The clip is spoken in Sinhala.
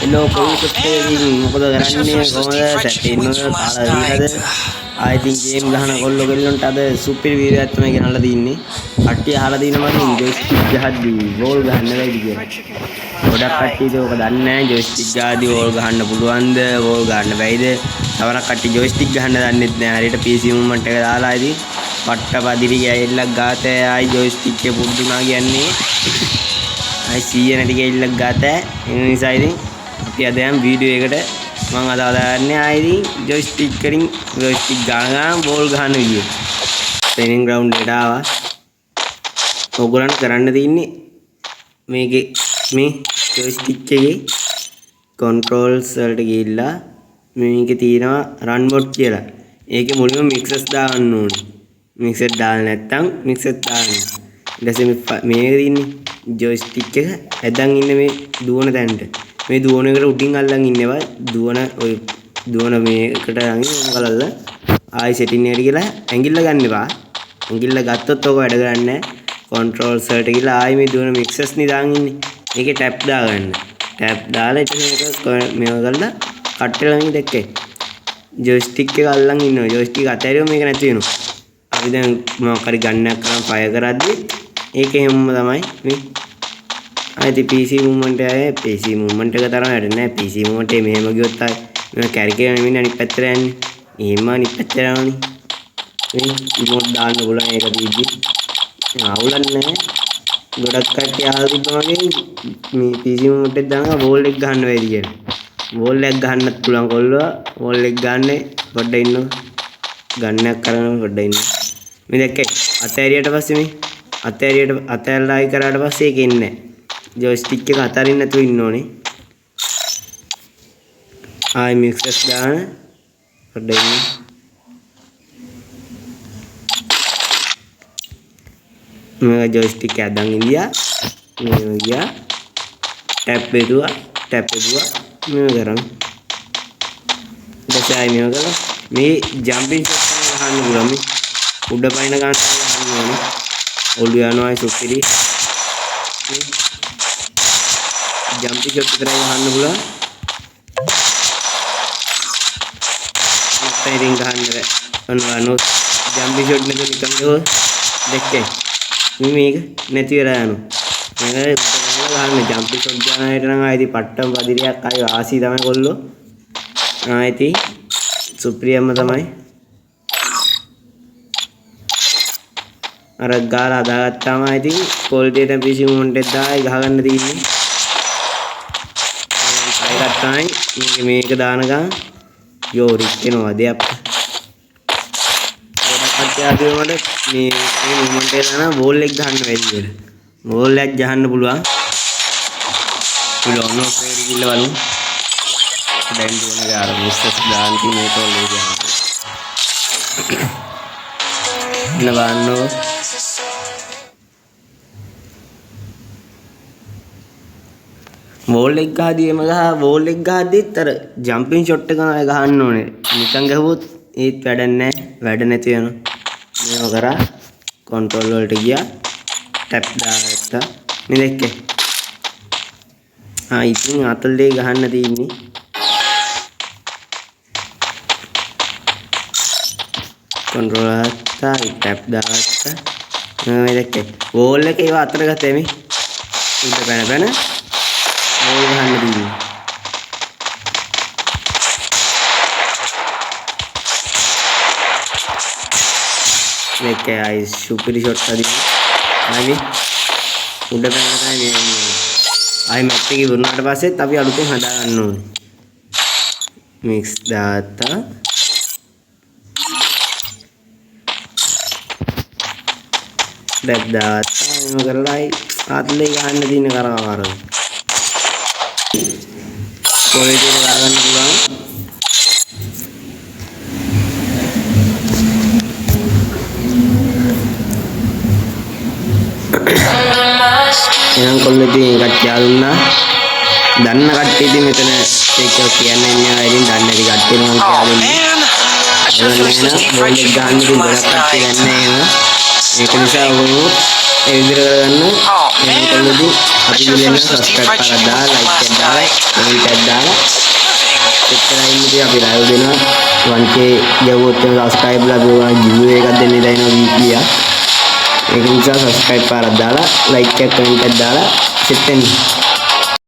Hello, කොයිසුත්තේකින් මොකද කරන්නේ කොහමද සැටෙන්නද කාලා දීලාද I think game ගහන කොල්ලෝ කෙල්ලන්ට අද සුපිරි වීරයක් තමයි ගෙනල්ලා තින්නේ කට්ටිය අහලා දිනනවා මගින් ජොයිස්ටික් ගහද්දී බෝල් ගහන්න බැයිද කියලා ගොඩක් කට්ටිය ඒක දන්නේ නැහැ ජොයිස්ටික් ගහද්දී බෝල් ගහන්න පුළුවන්ද බෝල් ගහන්න බැයිද තවරක් කට්ටිය ජොයිස්ටික් ගහන්න දන්නෙත් නැහැ හරියට PC මූවමන්ට් එක දාලා ඉතින් පට්ට පදිරි ගෑල්ලක් ගාතේ ආයි ජොයිස්ටික් එක පුඩුනා කියන්නේ අයි 100 නැති ගෑල්ලක් ගාතේ ඒ නිසා ඉතින් අපි අද යම් වීඩියෝ එකට මම අද හදාගන්නේ ආයි ජොයිස්ටික් වලින් ජොයිස්ටික් ගාන බෝල් ගහන විදිය. ට්‍රේනින් ග්‍රවුන්ඩ් එකට ආවා. ඔයගොල්ලන්ට කරන්න තියෙන්නේ මේකේ මේ ජොයිස්ටික් එකේ කන්ට්‍රෝල්ස් වලට ගිහිල්ලා මේකේ තියෙනවා රන් මොඩ් කියලා. ඒකේ මුලින්ම මික්සර්ස් දාන්න ඕනේ. මික්සර් දාන්න නැත්නම් මික්සර් දාන්න. ඊට පස්සේ මේකේ තියෙන්නේ ජොයිස්ටික් එක ඇදන් ඉන්න මේ දුවන තැනට. මේ දුවන එකට උඩින් අල්ලන් ඉන්නවා දුවන ඔය දුවන මේකට අරගෙන මොකලද ආයි සෙටින් එකට ගිහලා ඇඟිල්ල ගන්න එපා ඇඟිල්ල ගත්තොත් ඔක වැඩ කරන්නේ නැහැ කන්ට්‍රෝල්ස් වලට ගිහලා ආයි මේ දුවන මික්සර්ස් නිදාන් ඉන්නේ ඒකේ ටැප් දාගන්න ටැප් දාලා ඉතින් මේක මේව කරලා කට්ටල ළඟින් දැක්කේ ජොයිස්ටික් එක අල්ලන් ඉන්නවා ජොයිස්ටික් අතෑරියොත් මේක නැති වෙනවා අපි දැන් මොකක් හරි ගන්නක් කරන් ෆයර් කරද්දි ඒකේ හැමම තමයි මේ आयती PC मूवमेंट है PC मूवमेंट का तरह है PC मूवमेंट है मेहमा की होता है मैं कैरिकेट में नहीं पत्थर है एमा नहीं पत्थर है नहीं इमोट डालने बोला है कभी भी आवलन ने गोड़क का क्या हाल तो मगे PC मूवमेंट दांगा बॉल एक गहन वेरी है बॉल एक गहन नत पुलांग कोल्लो बॉल एक गहन ने बड्डे इन्नो गहन करना बड्डे इन्नो मैं देखे अतैरियट बस में अतैर लाई कराड़ बस एक इन्ने ජොයිස්ටික් එක අතරින් නැතුව ඉන්න ඕනේ. ආයි මික්සර්ස් දාන්න. පොඩ්ඩක් ඉන්න. මේ ජොයිස්ටික් එක අදන් ඉන්දියා. මේ ගියා. ටැප් එකදුවා. මේ කරන්. දැසයි මේ වගල මේ ජම්පින් ෂොට් එක ගහන්න පුළුවන් මේ. උඩ පයින් ගන්න ඕනේ. ඔළුව යනවා සුපිරි. जंपी शॉट की तरह गहන්න පුළුවන් ටයිරින් ගහන්න අනවනෝ ජම්පි ෂොට් නෙක නිකන් දෙක්කේ මේක නැති වෙලා යනවා මේක ගහන්න ජම්පි ෂොට් ගන්නට නම් ආයිති පට්ටම් පදිරියක් ආයි ආසි තමයි කොල්ලෝ ආයිති සුප්‍රියම්ම තමයි අර ගාලා හදාගත්තාම ආයිති ක්වොලිටි එක PC මොන්ට් එක දායි ගහගන්න තියෙන්නේ Kain මේක දානකම් යෝරික් වෙනවා දෙයක් ගොඩක් අධ්‍යාපනය වලට මේ මොමන්ට් එක දාන බෝල් එක ගන්න වෙයි කියලා බෝල් එකක් ගහන්න පුළුවන් පුළුවන් නෝ පෙරි කිල්ල බලමු දැන් දුවන ගාර මිස්සස් දාන්න තියෙන මේක වල ගන්න නවන්නෝ बॉल एक गहदी मगा बॉल एक गहද්දිත් අර ජම්පින් ෂොට් එක ගහන්න ඕනේ නිකන් ගහුවොත් ඒත් වැඩන්නේ වැඩ නැති වෙනවා මේව කරා කන්ට්‍රෝල් වලට ගියා ටැප් දාගත්තා මේ දෙකේ ඉතින් අතල්ලේ ගහන්න තියෙන්නේ කන්ට්‍රෝල් දාගත්තා ටැප් දාගත්තා මේ දෙකේ බෝල් එක ඒව අතර ගත්තේ මේ උඩ පැන बॉल गहන්න दी लेके आई सुपर शॉट का दी आई උඩ පැනලා තමයි මේ ආයි මැච් එකේ වුණාට පස්සේ අපි අලුතෙන් හදා ගන්න ඕනේ මික්ස් දාත්තා ඩැප් දාත්තා එහෙම කරලායි ආත්ලේ ගහන්න දින කරාවරද क्वालिटी लगाना පුළුවන් එහෙනම් කොල්ලෙටි කට්ටිය දුන්නා දන්න කට්ටිය ඉතින් මෙතන ඒක කියන්නේ නෑ ඉතින් දන්නේ නැති කට්ටිය නම් කියන්නේ බෝල් එක ගන්න ඉතින් ගොඩක් කට්ටිය ගන්න එහෙම ඒක නිසා ඔයගොල්ලෝ ඒ විදිහට කරගන්න එහෙනම් කළොත් අපි ඉන්නේ subscribe කරලා දාලා like එකක් දාලා comment එකක් දාලා එච්චරයි ඉන්නේ අපි live දෙනවා 1k ගියවොත් එන subscribe ලා අපි giveaway එකක් දෙන්න ඉඳිනවා weekly එක ඒක නිසා subscribe කරලා දාලා like එකක් comment එකක් දාලා set වෙන්න